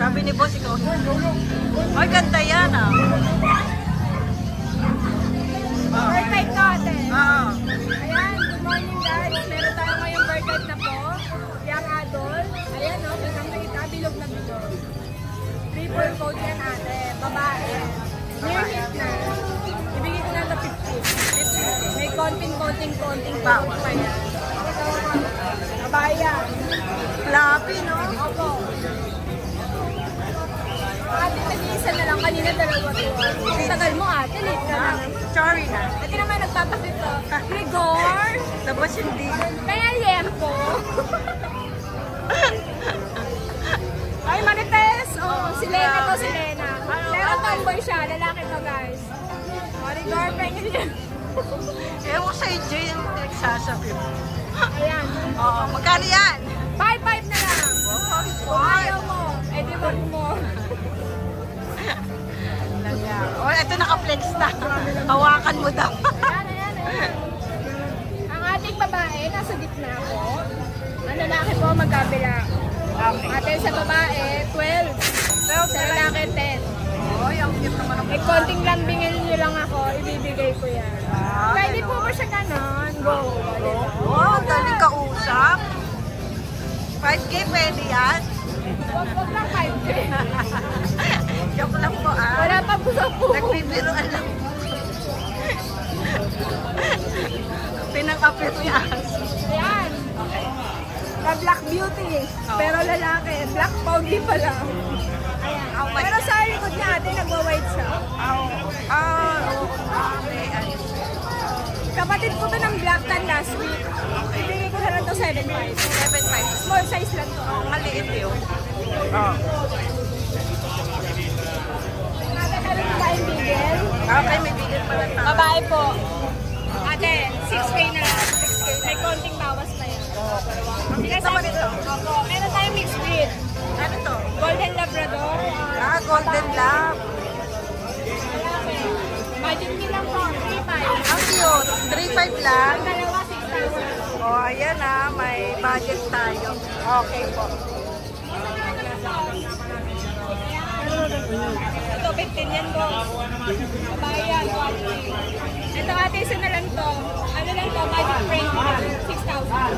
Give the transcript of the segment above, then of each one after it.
Sabi ni boss, ikaw. Ay, ganda yan ah. Bird type to ate. Oo. Ayan, good morning guys. Meron tayo ngayong bird type na po. Young adult. Ayan o, kitang kita, bilog na bilog. Triple coat yan ate. Babae. Near hit na. Ibigay ko na ito 50. May konting bawat pa yan. Babae yan. Fluffy, no? Opo. Ate, nag-iisa na lang. Kanina dalawa to. Tagal mo ate, late ka na. Sorry na. Ate naman nagpapakit to. Rigor! Tapos hindi. Kaya liempo. Ay, Marites! Oh, si Lena to, si Lena. Pero tomboy siya, lalaki to guys. Rigor, pengen niya. Ewan ko sa AJ yung nagsasabi mo. Ayan. Oo, magkano yan? 5-5 na lang. Kung ayaw mo, edi wag mo. Oh, ito naka-flex na. Hawakan mo daw. Ayan. Ang ating babae, nasa gitna ko. Ang lalaki po, magkabila. Ate sa babae, 12. Sa lalaki, 10. Oh, yung cute naman ang May konting lambingin nyo lang ako, ibibigay ko yan. Pwede po ba siya ganon? Go. wow, daling kausap. 5K pwede yan. Wag lang 5K. Joke lang po ah. Wala pa po sa po. Nagbibiroan lang. Pinang-apit yung aso. Ayan. The Black Beauty. Pero lalaki. Black Pogi pa lang. Ayan. Pero sa likod niya ate, nagwa-white siya. Okay. Kapatid ko to ng Black Tan last week. Ibigay ko na lang to 7.5. 7.5. Small size lang to. Maliit yun. Oo. Nakakaroon ko ba yung bigel? Okay, may bigyan pala tayo. Babae po. Ate, 6K na lang. 6K. May konting bawas pa yan. Ito ba nito? Opo. Meron tayong mixed breed. Ano to? Golden Labrador. Golden Lab. Budget din lang po. 3.5. Ang cute. 3.5 lang. Ang dalawa, 6,000. Oh, ayan ah. May budget tayo. Okay po. Ito, 15 yan po. Babae yan, quality. Ito ate, isa na lang to. Ano lang to, magic frame lang. 6,000.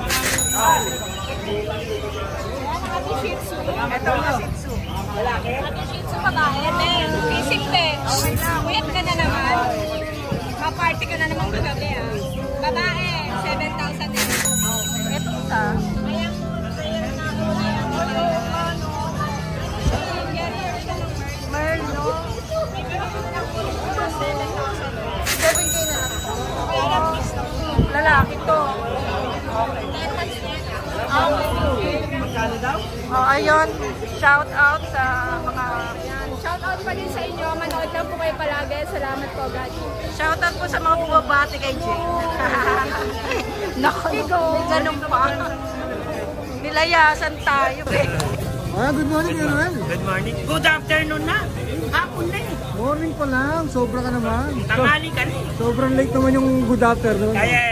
Ayan, ate Shih Tzu. Ito ang Shih Tzu. Ate Shih Tzu, babae. Then, basic din. Wait ka na naman. Kaparty ka na naman kagabi ah. Babae, 7,000 din. Ito isa. Ayan. Merl, no? 7K na lang. Lalaki to. Oh, ayun. Shout out sa mga... Shout out pa din sa inyo. Manood lang po kayo palagi. Salamat po, God. Shout out po sa mga bumabati kay Jane. Naku, may ganun pa. Nilayasan tayo eh. Good morning, Manuel. Good morning. Good afternoon na. Hapon na eh. Morning pa lang, sobra ka naman. Tanghali ka na eh. Sobrang late naman yung good afternoon. Kaya,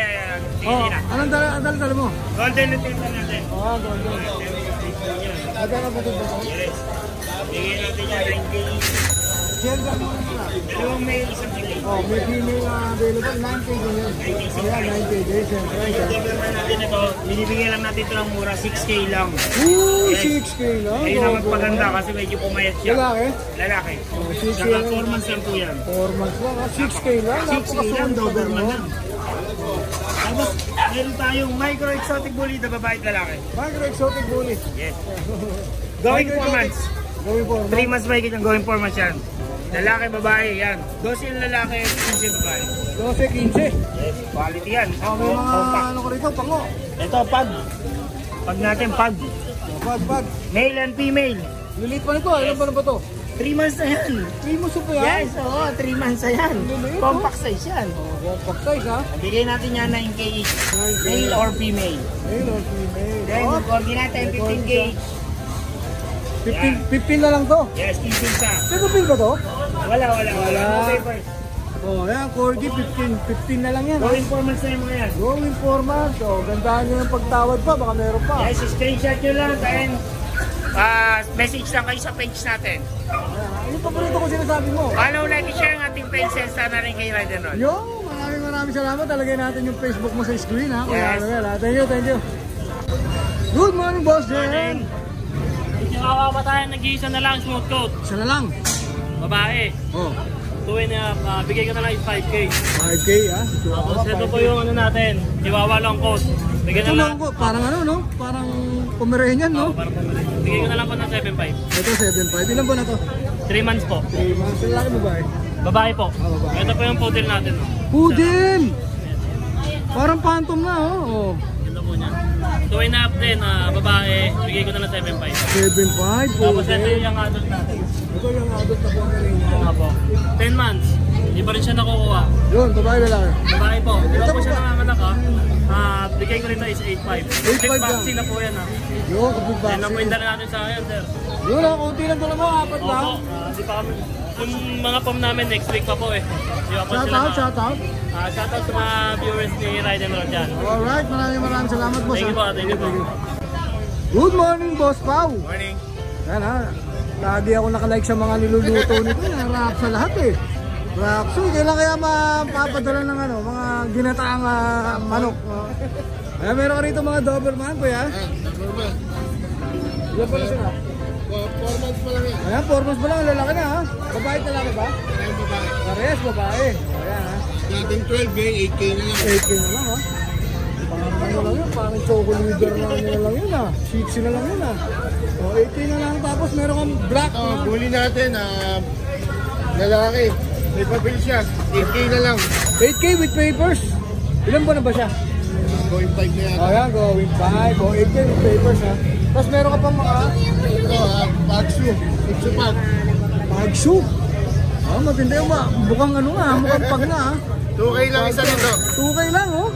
sige na. Anong dala mo? Golden retriever natin. Golden. Magkano ba ito? Yes. Bigyan natin yan 9K. Gender mo na. Dalawang male, isang female. May female na available, 9K din yun. Ayan, 9K din, siyempre. Yung Doberman natin ito, binibigyan lang natin ito ng mura, 6K lang. Ooh, Yes. 6K lang. Ayun ang magpaganda kasi medyo pumayat siya. Lalaki? Lalaki. 6K Saka lang. 4 months lang po yan. 4 months lang, 6K lang. 6K lang, Doberman lang. Tapos, meron tayong micro exotic bully na babae at lalaki. Micro exotic bully. Yes. Going 4 months. Going 4 months. 3 months ba yung going 4 months yan? Lalaki, babae, yan. 12 yung lalaki, 15 babae. 12, 15. Yes, quality yan. May mga ano ko rito, pango. Ito, pag. Pag natin, pag. Pag. Male and female. Lilit pa nito, ilan pa na ba ito? 3 months na yan. 3 months pa yan? Yes, oo, 3 months na yan. Compact size yan. Compact size ha? Bigay natin yan 9K each. Male or female. Male or female. Then, kukordi natin 15K each. 15 na lang to? Yes, 15 sa. Pero pin ba to? Wala. No papers. Oh, yan, corgi, 15 na lang yan. Going 4 months na yung mga yan. Going 4 months. Oh, gandahan nyo yung pagtawad pa, baka meron pa. Yes, screenshot nyo lang. Then, Message lang kayo sa page natin. Yung paborito ko sinasabi mo. Follow, like, share ang ating page. Sana rin kay Ride and Roll. Yo, maraming salamat. Talagay natin yung Facebook mo sa screen ha. Yes. Thank you. Good morning, boss Jen. Morning. Yung kakapatayan, nag-iisa na lang, smooth coat. Isa na lang. Babae. Oh, Tuwin na, bigay ka na lang is 5K. 5K ha. Tapos ito po yung ano natin, Chihuahua long coat. Bigyan Ito na lang lang. po, parang ano no? Parang Pomeranian no? Parang bigay ko na lang po ng 7.5. Ito 7.5. Ilan po na to? 3 months po. 3 months. Lalaki mo ba eh? Babae po. Babae. Ito po yung poodle natin. No? Poodle! Parang phantom na oh. Ito po niya. Tuwin na up din, babae, bigay ko na lang 7.5. 7.5 Tapos ito poodle. yung adult natin. Ito yung adult na Pomeranian. Ito po. 10 months. Hindi pa rin siya nakukuha. Yun, babae lalaki. Babae po. Di ba po siya nanganganak ha? Bigay ko rin na is 8.5. 8.5 lang. Vaccine na po yan ha. Yun, kapag Yan ang po vaccine. yung dala natin sa akin, sir. Yun lang, kunti lang dala mo, 4 lang. Opo. Di pa kami. Yung mga pom namin next week pa po eh. Di ba po Shout sila out, shout out. shout out sa mga viewers ni Ride and Roll dyan. Alright, maraming salamat boss. Thank you po, thank you po. Good morning, Boss Pao. Morning. Yan ha. Lagi ako nakalike sa mga niluluto nito. Narap sa lahat eh. Rakso, kailan kaya mapapadala ng ano, mga ginataang manok. Ayan, meron ka rito mga Doberman, kuya. Normal. Ilan pa na sila? 4 months pa lang yan. Ayan, 4 months pa lang, lalaki na ha. Babae at lalaki ba? Ayun babae. Parehas, babae. Ayan ha. Dating 12 ngayon, 8K na lang. 8K na lang ha. Parang ano lang yun, parang choco leader na ano lang yun ha. 6 na lang yun ha. O, 8K na lang, tapos meron kang black Ito, na. bully natin, lalaki. May papel siya, 8K na lang. 8K with papers. Ilan ba na ba siya? Going 5 na yan. O yan, going 5. O 8K with papers ha. Tapos meron ka pang mga Ito, Pagsu. Pagsu Pag. pagsu. Ah, maganda yung mukhang ano nga, mukhang pag na ha. 2K lang isa nito. 2K lang oh.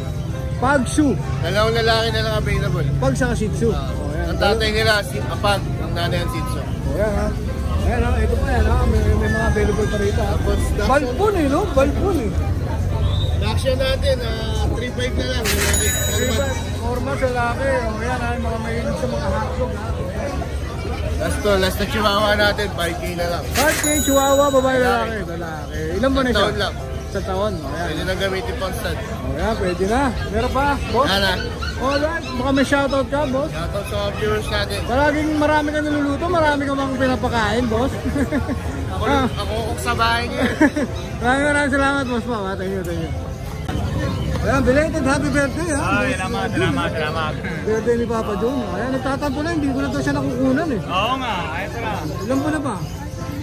Pagsu. Dalawang lalaki na lang available. Pag sa Shih Tzu. O yan. Ang tatay nila, Apag. Ang nanay ang Sitso. O yan ha. Ayan ha, ito pa yan ha. May mga available pa rito ha. Tapos, Balpon eh no? Balpon eh. Daksya natin, 3.5 na lang. Lalaki. 4 months lalaki. O yan ha, mga mahilig sa mga hotdog ha. Last na chihuahua natin, 5K na lang. 5K Chihuahua, babae lalaki. Lalaki. Ilan ba na siya? Taon lang. Sa taon. O yan. Pwede na gamitin pang stud. O yan, pwede na. Meron pa, boss? Nana, Alright, baka may shoutout ka, boss. shoutout sa mga viewers natin. Palaging marami ka niluluto, marami ka bang pinapakain, boss? Ako sa bahay niya. Maraming salamat, boss pa. Thank you. Ayan, belated happy birthday, ha? Salamat. Birthday ni Papa John. Ayan, nagtatampo na, hindi ko na to siya nakukunan eh. Oo nga, ito na. Ilan po na ba?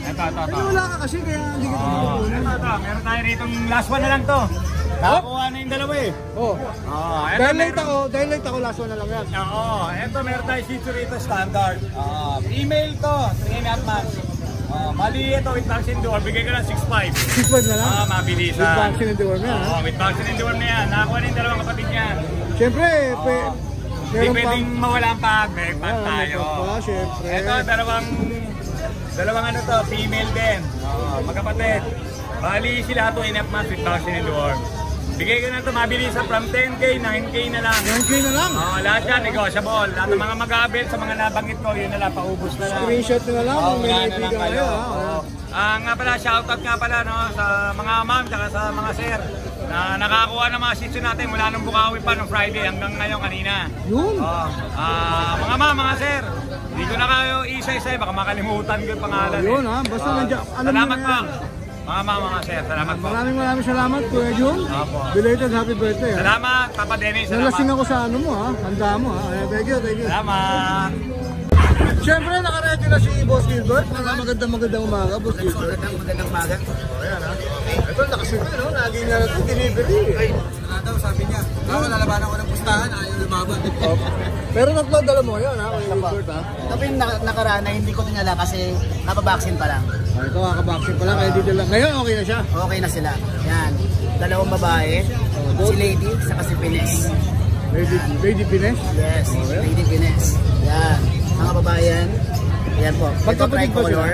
Ito. Ay, wala ka kasi, kaya hindi ko ito nakukunan. Ito, meron tayo rito last one na lang to. Nakakuha na yung dalawa eh. Oh, dahil late ako, last one na lang yan. Oo, ito meron tayo Shih Tzu rito standard. Email to, 3.5 months. Mali ito with vaccine door, bigay ka lang 6.5. 6 na lang. Mabilisan. With vaccine and deworm yan, ha? With vaccine and deworm na yan. Nakakuha na yung dalawang kapatid niyan. Siyempre, Hindi meron pwedeng pang... mawala ang pag tayo. Siyempre. Ito, dalawang ano to, female din. Magkapatid. Bali sila 2.5 months with vaccine and deworm. Bigay ko na ito, mabilisan from 10K, 9K na lang. 9K na lang. Lahat yan, negotiable. Lahat ng mga mag-abel sa mga nabanggit ko, yun na lang, paubos na lang. Screenshot nyo na lang kung may wala na lang naibigan kayo. kayo, ha? Nga pala, shoutout nga pala no, sa mga ma'am at sa mga sir na nakakuha ng mga Shih Tzu natin mula nung Bukawi pa nung Friday hanggang ngayon kanina. Yun. Mga ma'am, mga sir, hindi ko na kayo isa-isa, baka makalimutan ko yung pangalan. Yun ha, basta nandiyan. Alam Salamat mo po. na yan. Mga sir, salamat po. Maraming salamat, Kuya Jun. Opo. Belated happy birthday, ha? Salamat, Papa Dennis. Nalasing Salamat. ako sa ano mo, ha? Handa mo, ha? Thank you. Salamat. Siyempre, nakaready na si Boss Gilbert. Magandang umaga, Boss Gilbert. Magandang umaga. Ayan, ha? Ito, nakasunod, no? Laging na delivery. Daw, sabi niya. Ako nalabanan ko ng pustahan, ayaw lumaban. Pero tatlo dala mo yun, ha? Kuya Gilbert, ha? Ito po yung nakaraan na hindi ko tinala kasi napabaksin pa lang. Ito, kakabaksin pala, kaya dito lang. Ngayon, okay na siya. Okay na sila. Yan. Dalawang babae. Si Lady, saka si Pines. Lady Pines. Yes, Lady Pines. Yan. Mga babae yan. Yan po. Ito Magkapatid ba tricolor.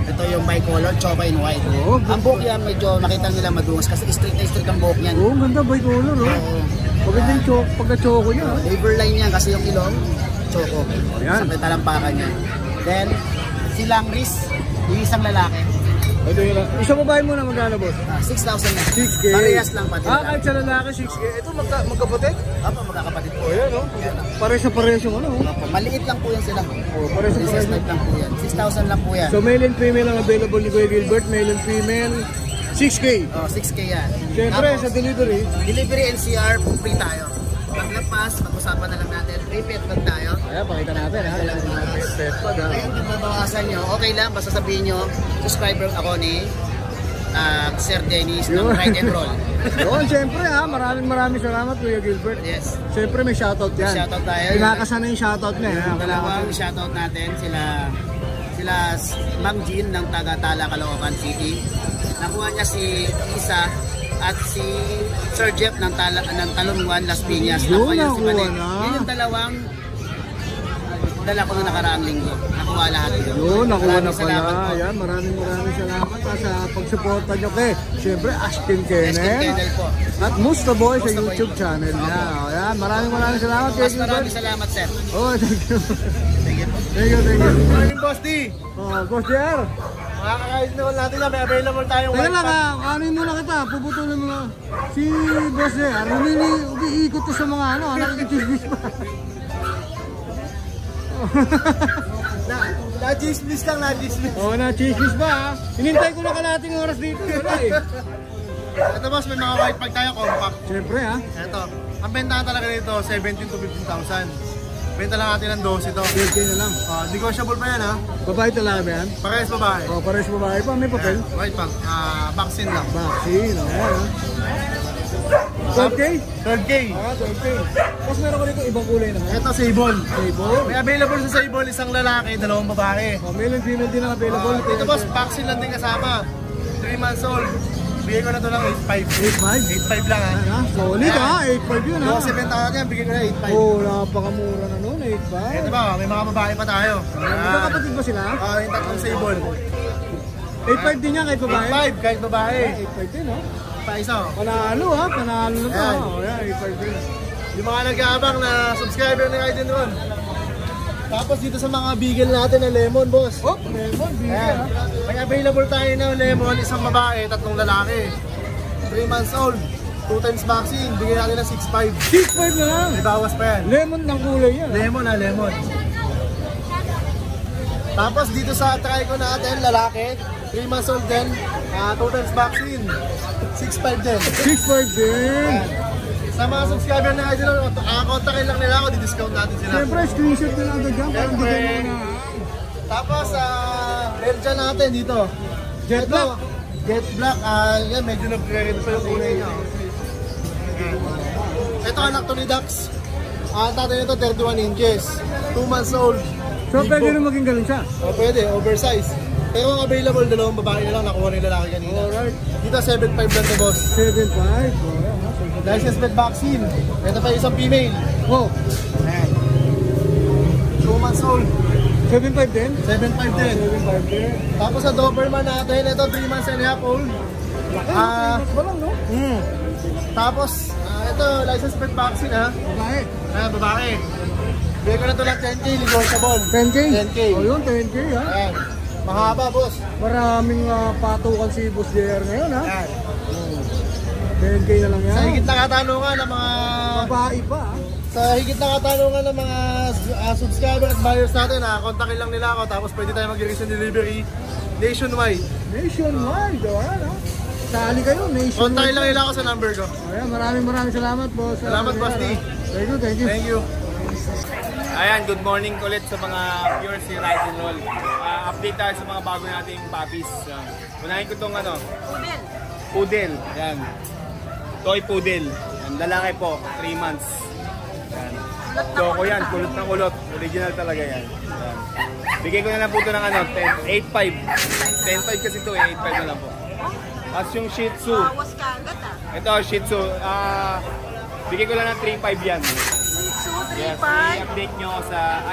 Ito yung bicolor, choco and white. Oo, Ang buhok yan, medyo makita nila madungas kasi straight na straight ang buhok niyan. Oo, ganda, bicolor, oh. Oo. Maganda yung pagka-choco niya, ha? Liver line yan kasi yung ilong, choco. Yan. Sa talampakan niya. Then, si Langris, yung isang lalaki. Ito yun lang. Isang babae muna magkano, boss? 6,000 na. 6K. Parehas lang pati. Kahit sa lalaki, 6K. Ito magkapatid? Apo, magkakapatid po. O yan, no? Pares na pares yung ano. Opo, maliit lang po yan sila. O, pares na pares. 6,500 lang po yan. 6,000 lang po yan. So, male and female ang available ni Kuya Gilbert. Male and female, 6K. 6K yan. Siyempre, Tapos, sa delivery. delivery NCR, free tayo. Paglapas, pag-usapan na lang natin. Repeat bag tayo. Ayan, pakita natin, ha? Ayan, pet pag, ha? Ngayon, kung mabawasan nyo, okay lang. Basta sabihin nyo, subscriber ako ni Sir Dennis ng Ride and Roll. Yun, siyempre, ha? Maraming salamat, Kuya Gilbert. Yes. Siyempre, may shoutout yan. Shoutout tayo. Pinakasan na yung shoutout niya, ha? Dalawang shoutout natin sila Ma'am Jean ng taga-Tala, Caloocan City. Nakuha niya si Isa at si Sir Jeff ng Talonwan, Las Piñas. Nakuha niya si Manet. Yun yung dalawang dala ko na nakaraang linggo. Nakuha lahat yun. Yun, nakuha na Maraming salamat pala. po. Ayan, maraming salamat sa pagsuporta nyo kay, siyempre, Ashton Eskin Kennel. Kennel po. At Musta Boy sa Musta Boy YouTube po. channel niya. Ayan, maraming salamat, Kuya Mas maraming Gilbert. salamat, sir. Oh, thank you. Sige po. Thank you. Morning, Boss D. Oh, Boss Jer. Makakakais naman natin na may available tayong Teka white lang, pack. kanin muna kita. Puputulin mo na. Si Boss Jer, umiikot to sa mga nakikichismis pa. Na-chismis lang, na-chismis. Oo na, chismis ba ha? Hinintay ko na kalating oras dito. Wala eh. Ito, boss, may mga white pack tayo, compact. Siyempre ha. Ito, ang bentahan talaga nito, 17 to 15,000. Benta lang natin ng 12 ito. 12K na lang. Negotiable pa yan, ha? Babae talaga ba yan? Parehas babae. O, pares babae pa. May papel. White pack, vaccine lang. Vaccine. O, yan ha. 12K? 12K. 12K. Tapos meron ko dito ibang kulay na ha. Ito, Sable. Sable. May available sa Sable, isang lalaki, dalawang babae. O, male and female din ang available. Ito, boss, vaccine lang din kasama. 3 months old. Bigay ko na ito ng 8.5. 8.5? 8.5 lang, ha? Ayan ha. Solid ha. 8.5 yun ha. Yung 7 taon yan, bigay ko na 8.5. Oo, napakamura na nun. 8.5. Ito ba, may mga babae pa tayo. Magkakapatid ba sila? Yung tatlong Sable. 8.5 din yan kahit babae? 8.5 kahit babae. 8.5 din ha. Pa isa. Panalo ha. Panalo na to ha. Ayan. O, yan. 8.5 din. Yung mga nag-aabang na subscriber ng Aiden Ron. Tapos dito sa mga bigel natin na lemon, boss. Oh, lemon. Bigay Ayan. ha. May available tayo na lemon, isang babae, tatlong lalaki. 3 months old, 2 times vaccine, bigyan natin ng 6.5. 6.5 na lang. May bawas pa yan. Lemon ng kulay yan. Lemon ha, lemon. Tapos dito sa trico natin, lalaki, 3 months old din, 2 times vaccine, 6.5 din. 6.5 din. Sa mga subscriber na Aiden Ron, kontakin lang nila ako, di-discount natin sila. Siyempre, screenshot na lang agad dyan. Parang di Siyempre. kayo na. Tapos, meron dyan natin dito. Jet Ito, black. Jet black, yan, medyo nag-red pa yung kulay niya. Ito, anak to ni Dax. Ang tatay nito, 31 inches. 2 months old. So, Big pwede boy. rin maging ganun siya. O, pwede, oversize. Pero ang available, dalawang babae na lang, nakuha ni lalaki kanina. Alright. Dito, 7.5 lang to, boss. 7.5. Oh, yan ha. License plate vaccine. Ito pa isang female. Oh, Ayan. 2 months old. 7.5 din? 7.5 din. 7.5 din. Tapos sa Doberman natin, ito 3 months and a half old. Mas ba lang, no? Tapos, ito, license plate vaccine ha. Babae. Babae. Bigay ko na ito lang 10K, negotiable. 10K? 10K. O yun, 10K ha. Ayan. Mahaba, boss. Maraming patukan si Boss JR ngayon ha. Ayan. 10K na lang yan. Sa higit na katanungan ng mga... Babae pa ha. Sa higit na katanungan ng mga subscriber at buyers natin, kontakin lang nila ako. Tapos pwede tayo mag-request ng delivery nationwide. Nationwide. O yan ha. Sali kayo, nationwide. Kontakin lang nila ako sa number ko. Ayan, maraming salamat boss. Salamat, Boss D. Thank you. Thank you. Ayan, good morning ulit sa mga viewers ni Ride and Roll. Update tayo sa mga bago nating puppies. Unahin ko itong Poodle. poodle. Ayan. Toy poodle. Ayan, lalaki po, 3 months. Ayan. Choco yan, kulot na kulot. Original talaga yan. Ayan. Bigay ko na lang po ito ng 8.5. 10.5 kasi ito 8.5 na lang po. Tapos yung Shih Tzu. Bawas ka agad Ito, Shih Tzu. Bigay ko lang ng 3.5 yan. Shih Yes, 3.5. i-update nyo sa,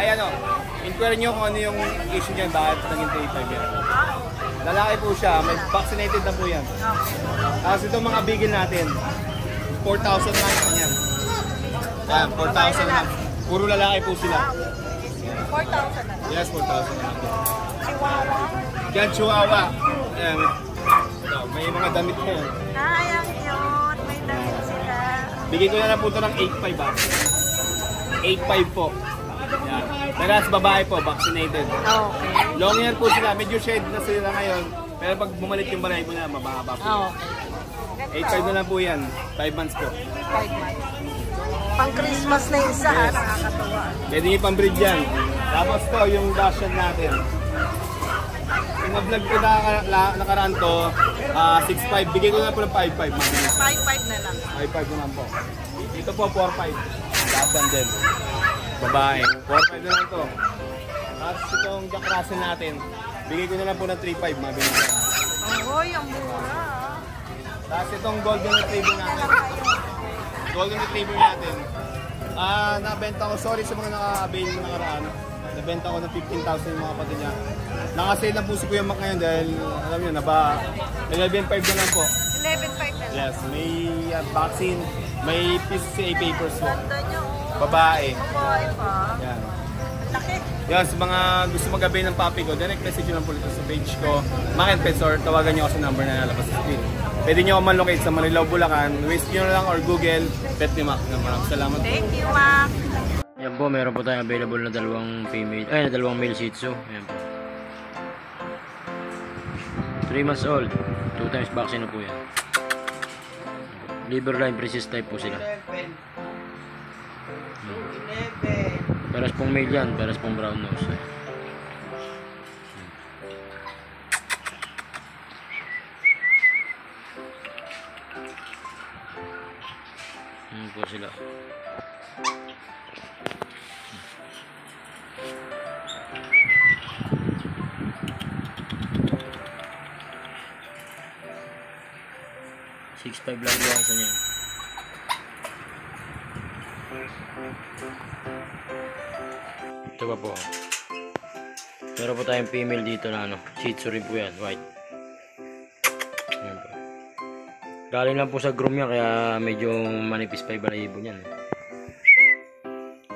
inquire nyo kung ano yung issue niya, bakit naging 3.5 yan. Lalaki po siya, may vaccinated na po yan. Tapos itong mga bigil natin, 4,000 lang yan. Yan, 4,000 lang. Puro lalaki po sila. 4,000 na lang. Yes, 4,000 na lang po. Chihuahua. Yan, Chihuahua. Ayan. Ito, may mga damit po. Ay, ang cute. May damit sila. Bigay ko na lang po ito ng 8,500 ba? 8,500 po. Yan. Tagas babae po, vaccinated. Okay. Long hair po sila. Medyo shed na sila ngayon. Pero pag bumalik yung balay mo na, mababa po. Okay. 8,500 na lang po yan. 5 months po. 5 months. Pang Christmas na yung isa, ha? Nakakatuwa. Pwede nyo pang-breed yan. Tapos to, yung Dachshund natin. Yung vlog ko nakaraan to, 6,500. Bigay ko na po ng 5,500. 5,500 na lang. 5,500 naman po. Ito po, 4,500. Dachshund din. Babae. 4,500 na lang to. Tapos itong Jack Russell natin, bigay ko na lang po ng 3,500. Mabili ko. Oy, ang mura. Tapos itong Golden Retriever natin. Golden Retriever natin. Nabenta ko, sorry sa mga naka-avail na nakaraan. Nabenta ko ng 15,000 yung mga pati niya. Nakasale na po si Kuya Mac ngayon dahil alam niyo, 11,500 na lang po. 11,500 na lang. Yes, may vaccine, may PCA papers po. Ganda niya, oh. Babae. Babae pa. Yan. Laki. Yan, sa mga gusto mag-avail ng puppy ko, direct message nyo lang po dito sa page ko. Mac and Pets, or tawagan nyo ako sa number na nalabas sa screen. Pwede nyo ako man-locate sa Marilao, Bulacan. Waste nyo na lang or Google Pet ni Mac. Maraming salamat po. Thank you, Mac. Yan po, meron po tayong available na dalawang male Shih Tzu. Yan po. 3 months old. 2 times vaccine na po yan. Liver line precis type po sila. Paras pong male yan, paras pong brown nose. Yan po sila. $6,500 lang po ang isa niyan. Ito pa po. Meron po tayong female dito na Shih Tzu rin po yan, white. Ayan po. Galing lang po sa groom yan, kaya medyo manipis pa yung balahibo niyan.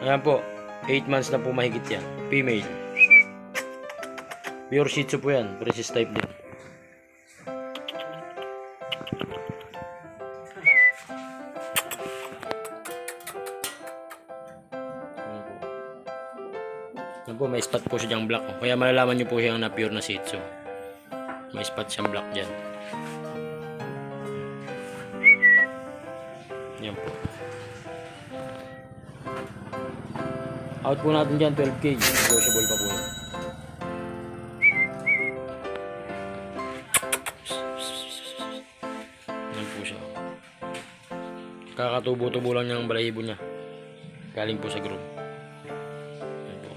Ayan po, 8 months na po mahigit yan. Female. Pure Shih Tzu po yan, precis type din. Ayan po, may spot po siya dyang black. Kaya malalaman nyo po siyang na pure na Shih Tzu. May spot siyang black dyan. Yan po. Out po natin dyan 12K. Negotiable pa po yan. Yan po siya. Kakatubo-tubo lang niya ang balahibo niya. Galing po sa group. Yan po.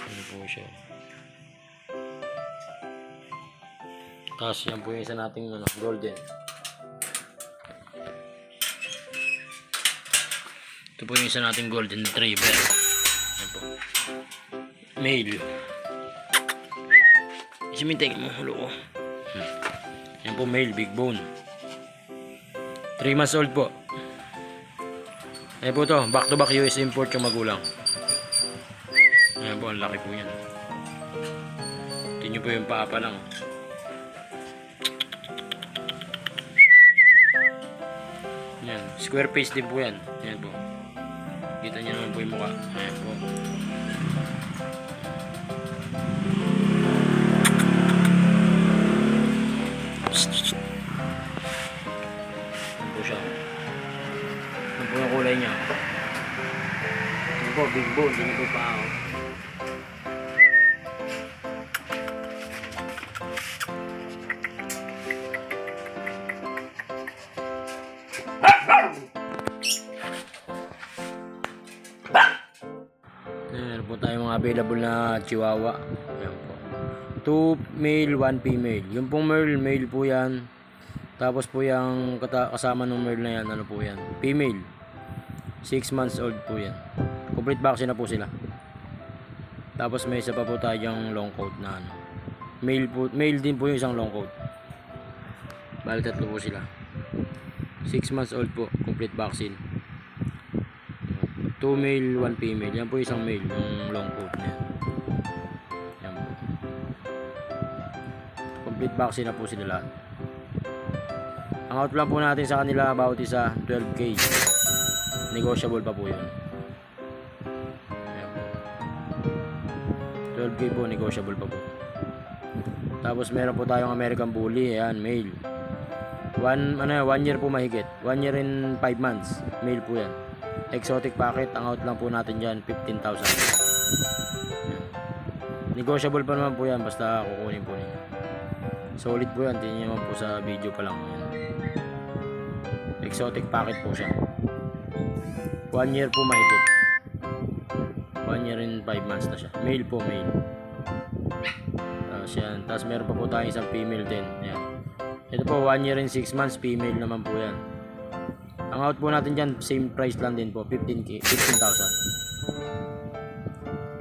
Yan po siya. Tapos yan po yung isa nating golden. Ito po yung isa nating golden retriever. Yan po. Male. Isimintay mo, hulo ko. Yan po male, big bone. 3 months old po. Ayan po to, back to back US import yung magulang. Ayan po, ang laki po yan. Tingnan po yung paa pa lang. Yan, square face din po yan. Yan po. Kita niyo naman po yung mukha. Ayan po. Yan po siya. Yan po yung kulay niya. Yan po, big bone. Yan po pa ako. Meron po tayong mga available na chihuahua. Ayan po. 2 male, 1 female. Yung pong male po yan. Tapos po yung kasama ng male na yan, ano po yan? Female. 6 months old po yan. Complete vaccine na po sila. Tapos may isa pa po tayong long coat na Male din po yung isang long coat. Bali 3 po sila. 6 months old po, complete vaccine. 2 male, 1 female. Yan po isang male, yung long coat na yan. Yan po. Complete vaccine na po sila lahat. Ang out lang po natin sa kanila about isa 12K. Negotiable pa po yun. Ayan po. 12K po, negotiable pa po. Tapos meron po tayong American Bully. Ayan, male. 1 year po mahigit. 1 year and 5 months. Male po yan. Exotic packet. Ang out lang po natin dyan 15,000. Negotiable pa naman po yan. Basta kukunin po ninyo. Solid po yan. Tingnan naman po sa video pa lang. Ayan. Exotic packet po siya. 1 year po mahigit. 1 year and 5 months na siya. Male po, male. Tapos meron pa po tayong isang female din. Ayan. Ito po 1 year and 6 months, female naman po yan. Ang out po natin dyan, same price lang din po, 15,000.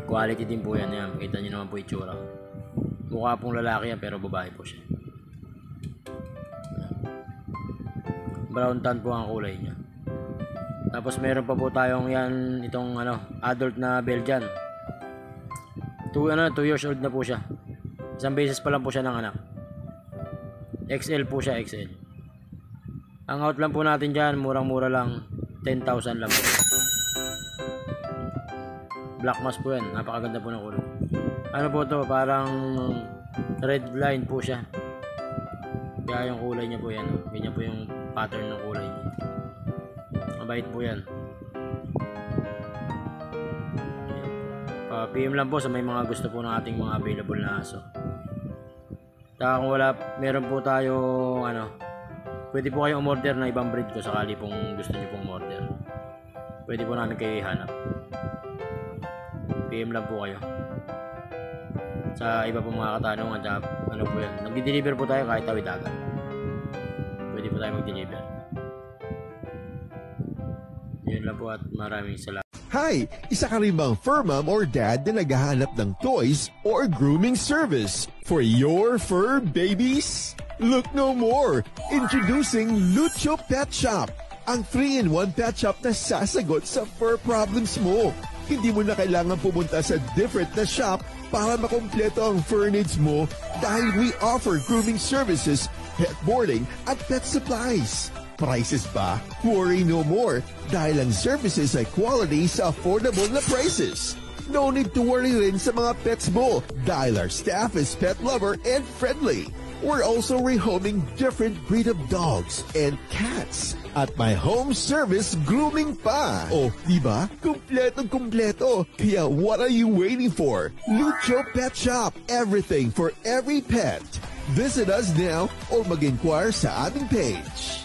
Quality din po yan. Ayan. Makita nyo naman po itsura. Mukha pong lalaki yan pero babae po siya. Ayan. Brown tan po ang kulay niya. Tapos meron pa po tayong yan, itong adult na Belgian. 2 years old na po siya. Isang beses pa lang po siya ng anak. XL po siya, XL. Ang out lang po natin dyan, murang-mura lang. 10,000 lang po. Black mask po yan. Napakaganda po ng kulay. Ano po to? Parang red line po siya. Kaya yung kulay niya po yan. Ganyan po yung pattern ng kulay niya. Mabait po yan. PM lang po sa may mga gusto po ng ating mga available na aso. Kaya kung meron po tayo pwede po kayong umorder na ibang breed ko sakali pong gusto niyo pong umorder. Pwede po namin kayo ihanap. PM lang po kayo. Sa iba pong mga katanungan, po yan. Nagdi-deliver po tayo kahit tawid agad. Pwede po tayo mag-deliver. Yun lang po at maraming salamat. Hi! Isa ka rin bang fur mom or dad na naghahanap ng toys or grooming service for your fur babies? Look no more! Introducing Lucho Pet Shop, ang 3-in-1 pet shop na sasagot sa fur problems mo. Hindi mo na kailangan pumunta sa different na shop para makompleto ang fur needs mo dahil we offer grooming services, pet boarding at pet supplies. Prices ba? Worry no more dahil ang services ay quality sa affordable na prices. No need to worry rin sa mga pets mo dahil our staff is pet lover and friendly. We're also rehoming different breed of dogs and cats at my home service grooming pa. Oh, diba? Kumpletong-kumpleto. Kaya what are you waiting for? Lucho Pet Shop. Everything for every pet. Visit us now or mag-inquire sa aming page.